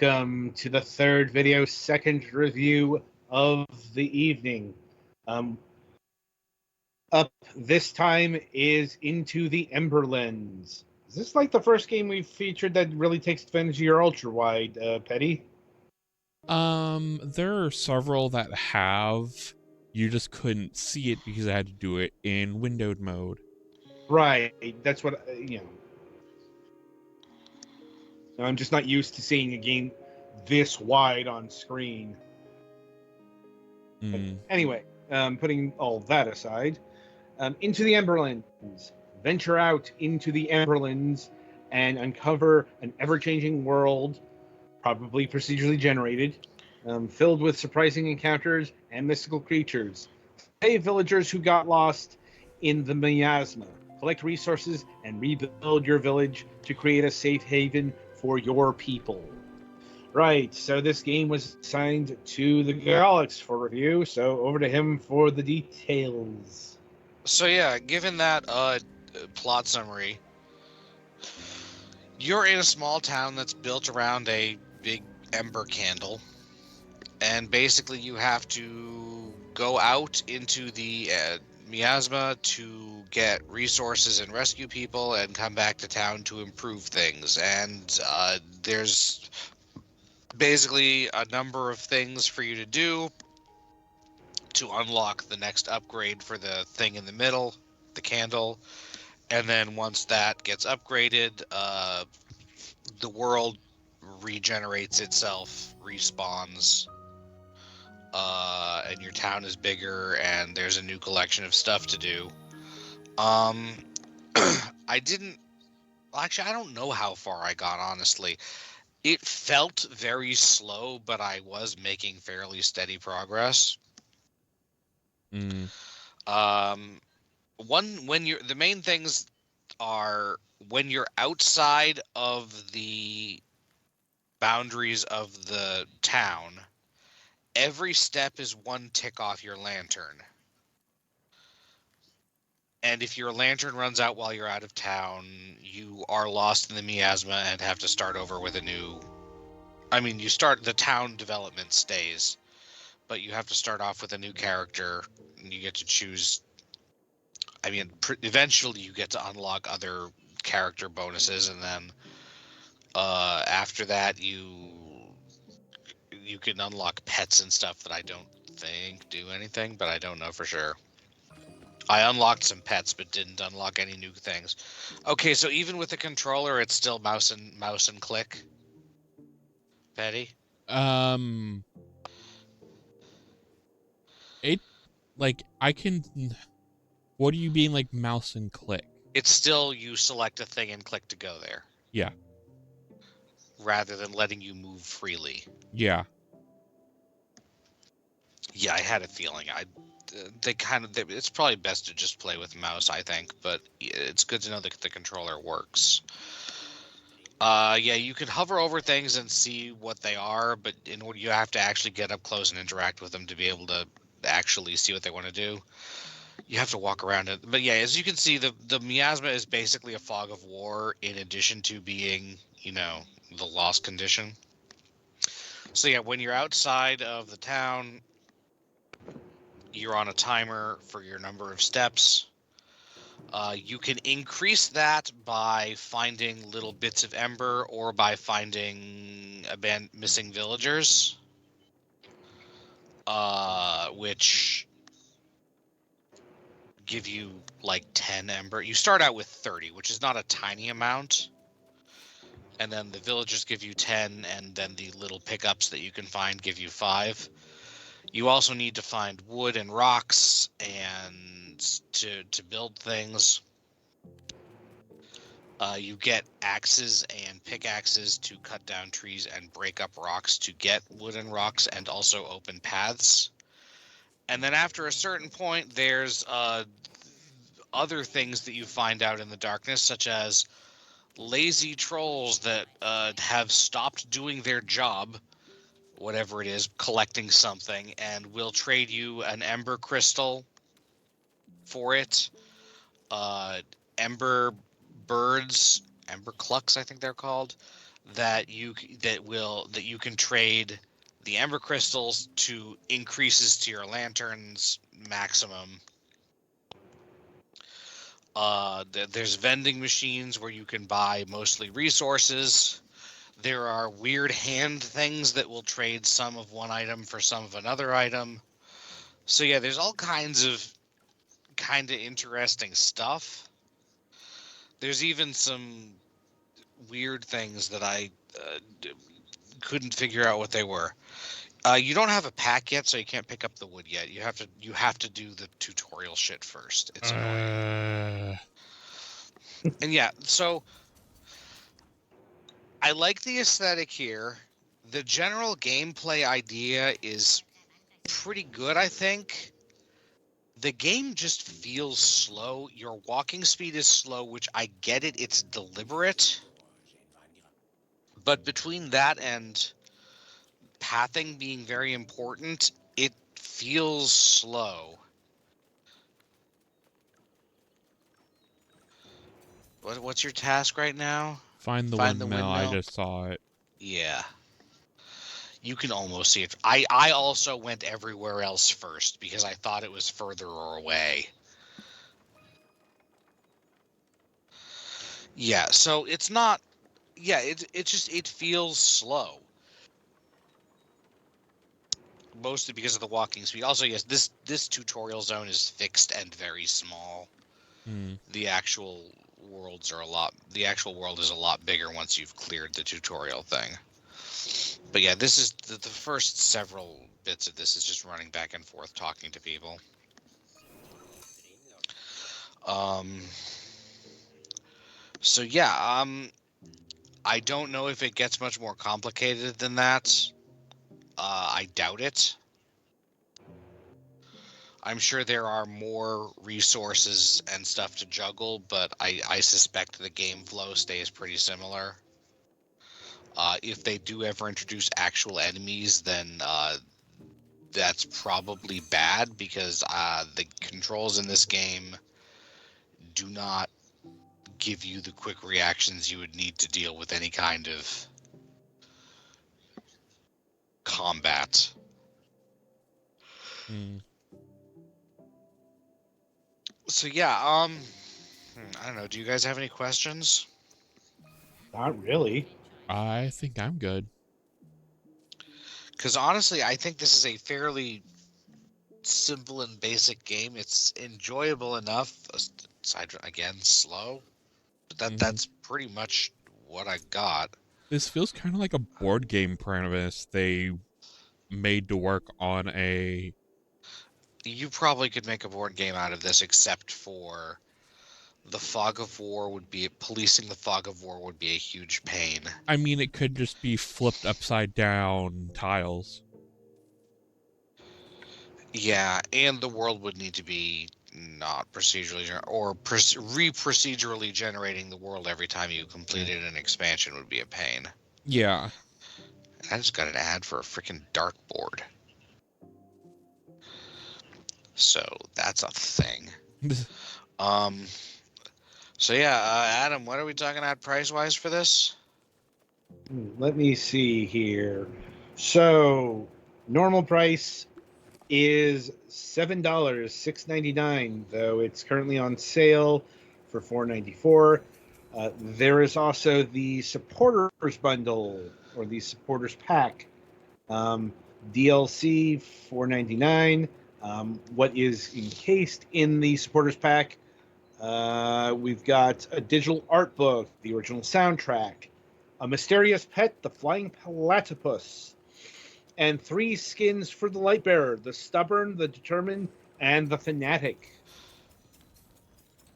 Welcome to the third video, second review of the evening. Up this time is Into the Emberlands. Is this like the first game we've featured that really takes advantage of your ultra-wide, Petty? There are several that have. You just couldn't see it because I had to do it in windowed mode. Right, that's what, I'm just not used to seeing a game this wide on screen. But anyway, putting all that aside, Into the Emberlands. Venture out into the Emberlands and uncover an ever-changing world, probably procedurally generated, filled with surprising encounters and mystical creatures. Save villagers who got lost in the miasma. Collect resources and rebuild your village to create a safe haven for your people. Right, so this game was assigned to the Galax for review, so over to him for the details. So yeah, given that plot summary, you're in a small town that's built around a big ember candle, and basically you have to go out into the miasma to get resources and rescue people and come back to town to improve things. And there's basically a number of things for you to do to unlock the next upgrade for the thing in the middle, the candle. And then once that gets upgraded, the world regenerates itself, respawns, and your town is bigger, and there's a new collection of stuff to do. I don't know how far I got, honestly. It felt very slow, but I was making fairly steady progress. The main things are when you're outside of the boundaries of the town, every step is one tick off your lantern. And if your lantern runs out while you're out of town, you are lost in the miasma and have to start over with a new... the town development stays, but you have to start off with a new character, and you get to choose... eventually you get to unlock other character bonuses, and then after that you can unlock pets and stuff that I don't think do anything, but I don't know for sure. I unlocked some pets, but didn't unlock any new things. Okay, so even with the controller, it's still mouse and click. Petty? It, I can... What do you mean, like, mouse and click? It's still you select a thing and click to go there. Yeah. Rather than letting you move freely. Yeah. Yeah, I had a feeling. It's probably best to just play with mouse, I think, but it's good to know that the controller works. Yeah, you can hover over things and see what they are, but in order you have to actually get up close and interact with them to be able to actually see what they want to do. You have to walk around it. But yeah, as you can see, the miasma is basically a fog of war in addition to being, the lost condition. So yeah, when you're outside of the town, you're on a timer for your number of steps. You can increase that by finding little bits of ember or by finding missing villagers, which give you like 10 ember. You start out with 30, which is not a tiny amount. And then the villagers give you 10, and then the little pickups that you can find give you 5. You also need to find wood and rocks and to build things. You get axes and pickaxes to cut down trees and break up rocks to get wood and rocks and also open paths. And then after a certain point, there's other things that you find out in the darkness, such as lazy trolls that have stopped doing their job, whatever it is, collecting something, and will trade you an ember crystal for it. Ember birds, ember clucks, I think they're called, that you can trade the Ember Crystals to increases to your lanterns maximum. There's vending machines where you can buy mostly resources. There are weird hand things that will trade some of one item for some of another item. So yeah, there's all kinds of kind of interesting stuff. There's even some weird things that I couldn't figure out what they were. You don't have a pack yet, so you can't pick up the wood yet. You have to do the tutorial shit first. It's annoying. And yeah, so I like the aesthetic here. The general gameplay idea is pretty good, I think. The game just feels slow. Your walking speed is slow, which I get it. It's deliberate. But between that and pathing being very important, it feels slow. What's your task right now? Find the windmill. I just saw it. Yeah. You can almost see it. I also went everywhere else first because I thought it was further away. Yeah, so it's not. Yeah, it feels slow. Mostly because of the walking speed. Also, yes, this tutorial zone is fixed and very small. The actual world is a lot bigger once you've cleared the tutorial thing. But yeah, this is the first several bits of this is just running back and forth talking to people. So yeah, I don't know if it gets much more complicated than that. I doubt it. I'm sure there are more resources and stuff to juggle, but I suspect the game flow stays pretty similar. If they do ever introduce actual enemies, then that's probably bad because the controls in this game do not give you the quick reactions you would need to deal with any kind of combat. So yeah, I don't know. Do you guys have any questions? Not really. I think I'm good. Because honestly, I think this is a fairly simple and basic game. It's enjoyable enough. Aside from, again, slow. But that's pretty much what I got. This feels kind of like a board game premise they made to work on a... You probably could make a board game out of this, except for the fog of war would be... Policing the fog of war would be a huge pain. I mean, it could just be flipped upside down tiles. Yeah, and the world would need to be not procedurally or re-procedurally generating the world every time you completed an expansion would be a pain. Yeah. I just got an ad for a freaking dartboard. So that's a thing. So yeah, Adam, what are we talking about price-wise for this? Let me see here. So normal price is $7.699, though it's currently on sale for $4.94. There is also the supporters bundle or the supporters pack. DLC $4.99. What is encased in the supporters pack? We've got a digital art book, the original soundtrack, a mysterious pet, the flying platypus, and 3 skins for the Lightbearer, the Stubborn, the Determined, and the Fanatic.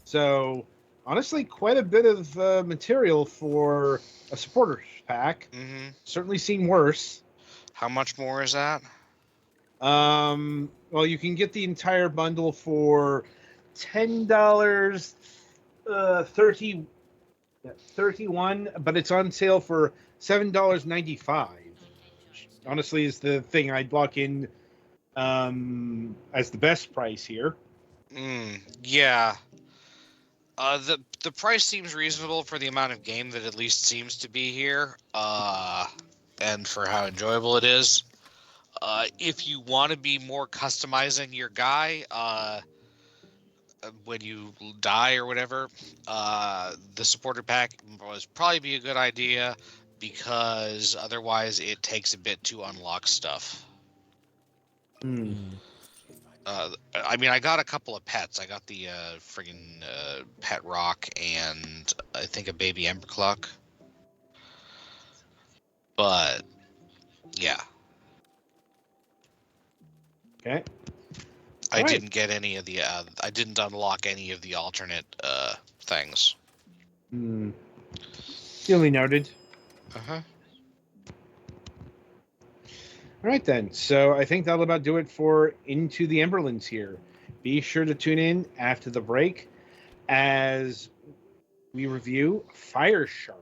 So, honestly, quite a bit of material for a supporters pack. Certainly seen worse. How much more is that? Well, you can get the entire bundle for $10, 31, but it's on sale for $7.95. Honestly, is the thing I'd lock in as the best price here. Yeah. The price seems reasonable for the amount of game that at least seems to be here, and for how enjoyable it is. If you want to be more customizing your guy, when you die or whatever, the supporter pack was probably be a good idea because otherwise it takes a bit to unlock stuff. I mean, I got a couple of pets. I got the friggin' pet rock and I think a baby Emberclock. But yeah, Okay. I Right. didn't get any of the. I didn't unlock any of the alternate things. Duly noted. Uh-huh. All right, then. So I think that'll about do it for Into the Emberlands here. Be sure to tune in after the break as we review Fire Shark.